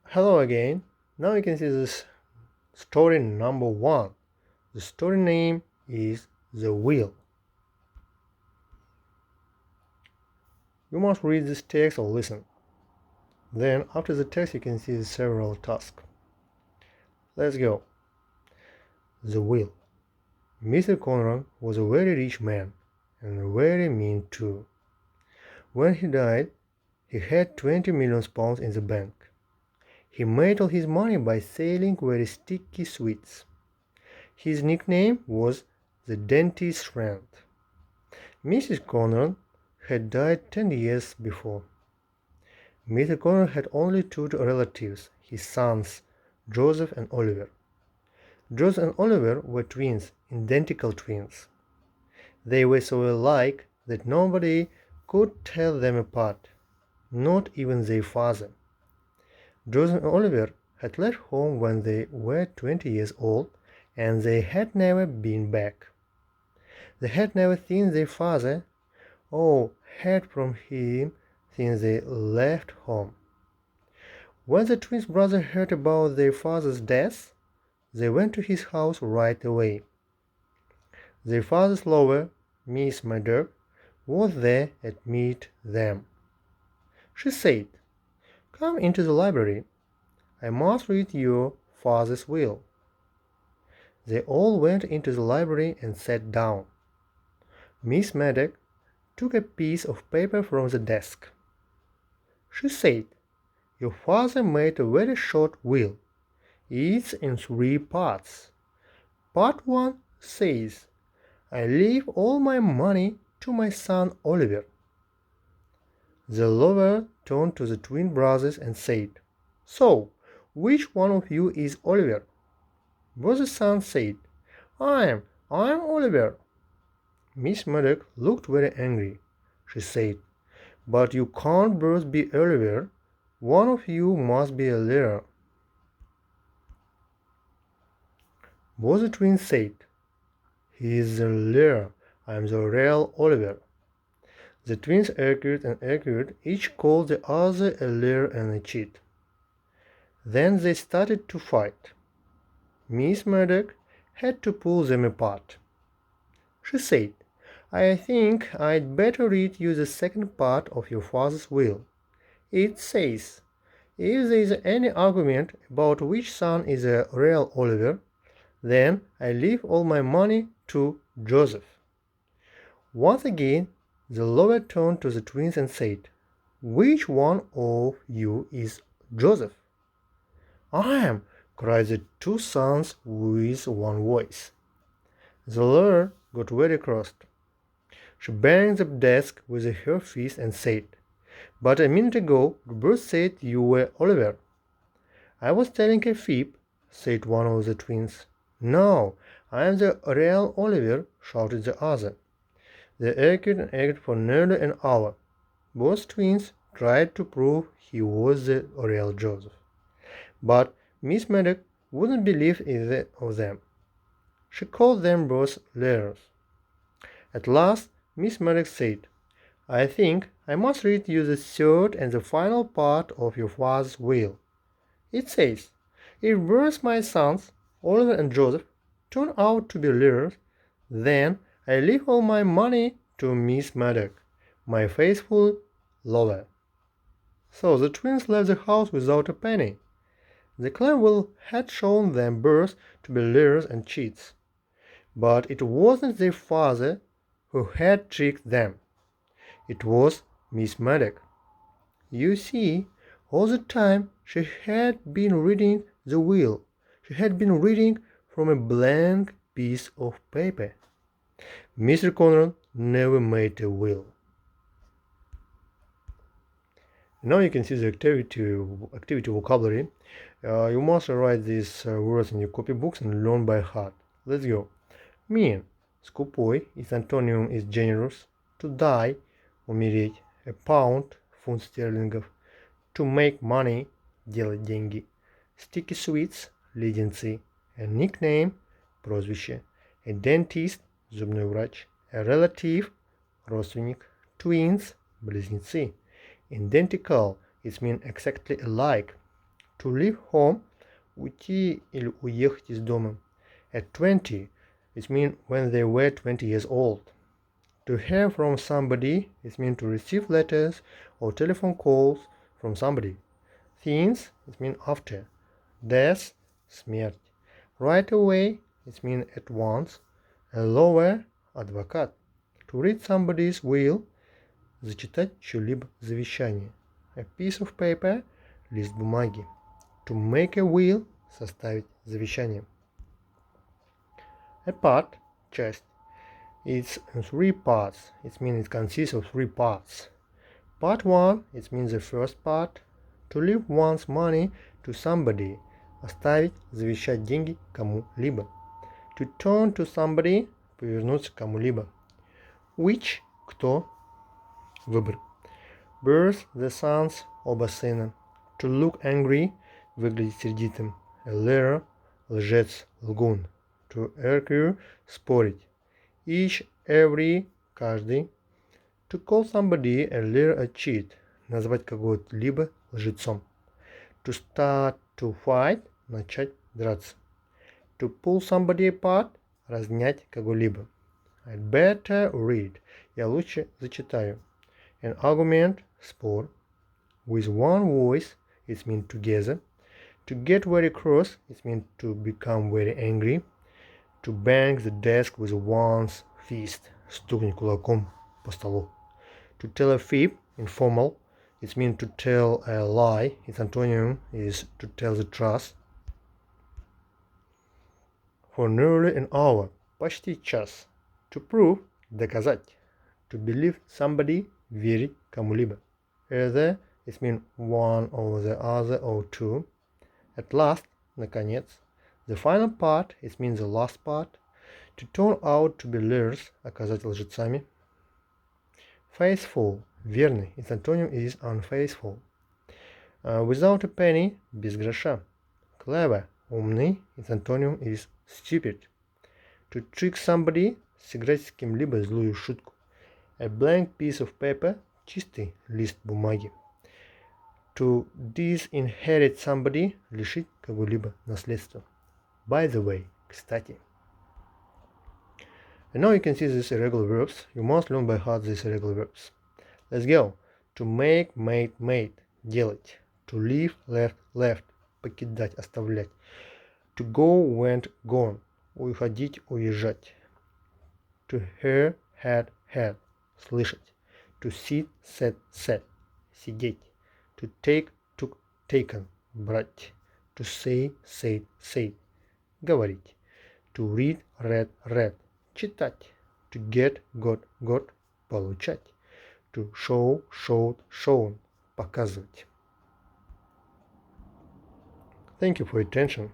Hello again. Now you can see this story number one. The story name is The Wheel. You must read this text or listen. Then, after the text, you can see the several tasks. Let's go. The Wheel. Mr. Conran was a very rich man and very mean too. When he died, he had 20 million pounds in the bank. He made all his money by selling very sticky sweets. His nickname was the dentist's friend. Mrs. Conran had died 10 years before. Mr. Conran had only two relatives, his sons, Joseph and Oliver. Joseph and Oliver were twins, identical twins. They were so alike that nobody could tell them apart, not even their father. Joseph and Oliver had left home when they were 20 years old, and they had never been back. They had never seen their father or heard from him since they left home. When the twin brothers heard about their father's death, they went to his house right away. Their father's lover, Miss Murdoch, was there to meet them. She said, "Come into the library. I must read your father's will." They all went into the library and sat down. Miss Murdoch took a piece of paper from the desk. She said, "Your father made a very short will. It's in three parts. Part 1 says, I leave all my money to my son Oliver." The lover turned to the twin brothers and said, "So, which one of you is Oliver?" But the son said, I'm Oliver." Miss Murdoch looked very angry. She said, "But you can't both be Oliver. One of you must be a liar." Both the twins said, "He is the liar. I am the real Oliver." The twins argued and argued, each called the other a liar and a cheat. Then they started to fight. Miss Murdoch had to pull them apart. She said, "I think I'd better read you the second part of your father's will. It says, if there is any argument about which son is a real Oliver, then I leave all my money to Joseph." Once again, the lover turned to the twins and said, "Which one of you is Joseph?" "I am," cried the two sons with one voice. The lover got very cross. She banged the desk with her fist and said, "But a minute ago you both said you were Oliver." "I was telling a fib," said one of the twins. "No, I am the real Oliver," shouted the other. They argued and argued for nearly an hour. Both twins tried to prove he was the real Joseph. But Miss Murdoch wouldn't believe either of them. She called them both liars. At last Miss Murdoch said, "I think I must read you the third and the final part of your father's will. It says, if both my sons, Oliver and Joseph, turn out to be liars, then I leave all my money to Miss Murdoch, my faithful lover." So the twins left the house without a penny. The clever will had shown them both to be liars and cheats. But it wasn't their father who had tricked them. It was Miss Murdoch. You see, all the time she had been reading the will. She had been reading from a blank piece of paper. Mr. Conran never made a will. Now you can see the activity vocabulary. You must write these words in your copybooks and learn by heart. Let's go. Mean. Скупой, its антоним is generous. To die, умереть. A pound, фунт стерлингов. To make money, делать деньги. Sticky sweets, леденцы. A nickname, прозвище. A dentist, зубной врач. A relative, родственник. Twins, близнецы. Identical, it means exactly alike. To leave home – уйти или уехать из дома. At 20 – it means when they were 20 years old. To hear from somebody – it means to receive letters or telephone calls from somebody. Since – it means after. Death – смерть. Right away – it means at once. A lawyer – адвокат. To read somebody's will – зачитать чье-либо завещание. A piece of paper – лист бумаги. To make a will – составить завещание. A part – часть. It's in 3 parts. It means it consists of 3 parts. Part 1 – it means the first part. To leave one's money to somebody – оставить, завещать деньги кому-либо. To turn to somebody – повернуться к кому-либо. Which – кто, выбор. Birth – the sons, оба сына. To look angry – выглядеть сердитым. A liar – лжец, лгун. To argue – спорить. Each, every – каждый. To call somebody a liar, a cheat – назвать кого-либо лжецом. To start to fight – начать драться. To pull somebody apart – разнять кого-либо. I'd better read – я лучше зачитаю. An argument – спор. With one voice – it means together. To get very cross – it means to become very angry. To bang the desk with one's fist – стукнуть кулаком по столу. To tell a fib – informal. It means to tell a lie. Its antonym is to tell the truth. For nearly an hour – почти час. To prove – доказать. To believe somebody – верить кому-либо. Either – it means one or the other or two. At last – наконец. The final part – it means the last part. To turn out to be liars – оказать лжецами. Faithful – верный. Its antonym is unfaithful. Without a penny – без гроша. Clever – умный. Its antonym is stupid. To trick somebody – сыграть с кем-либо злую шутку. A blank piece of paper – чистый лист бумаги. To disinherit somebody – лишить кого-либо наследства. By the way – кстати. And now you can see these irregular verbs. You must learn by heart these irregular verbs. Let's go. To make, made, made. Делать. To leave, left, left. Покидать, оставлять. To go, went, gone. Уходить, уезжать. To hear, had, had. Слышать. To sit, sat, sat. Сидеть. To take, took, taken. Брать. To say, said, said. Говорить. To read, read, read. Читать. To get, got, got. Получать. To show, showed, shown. Показывать. Thank you for your attention.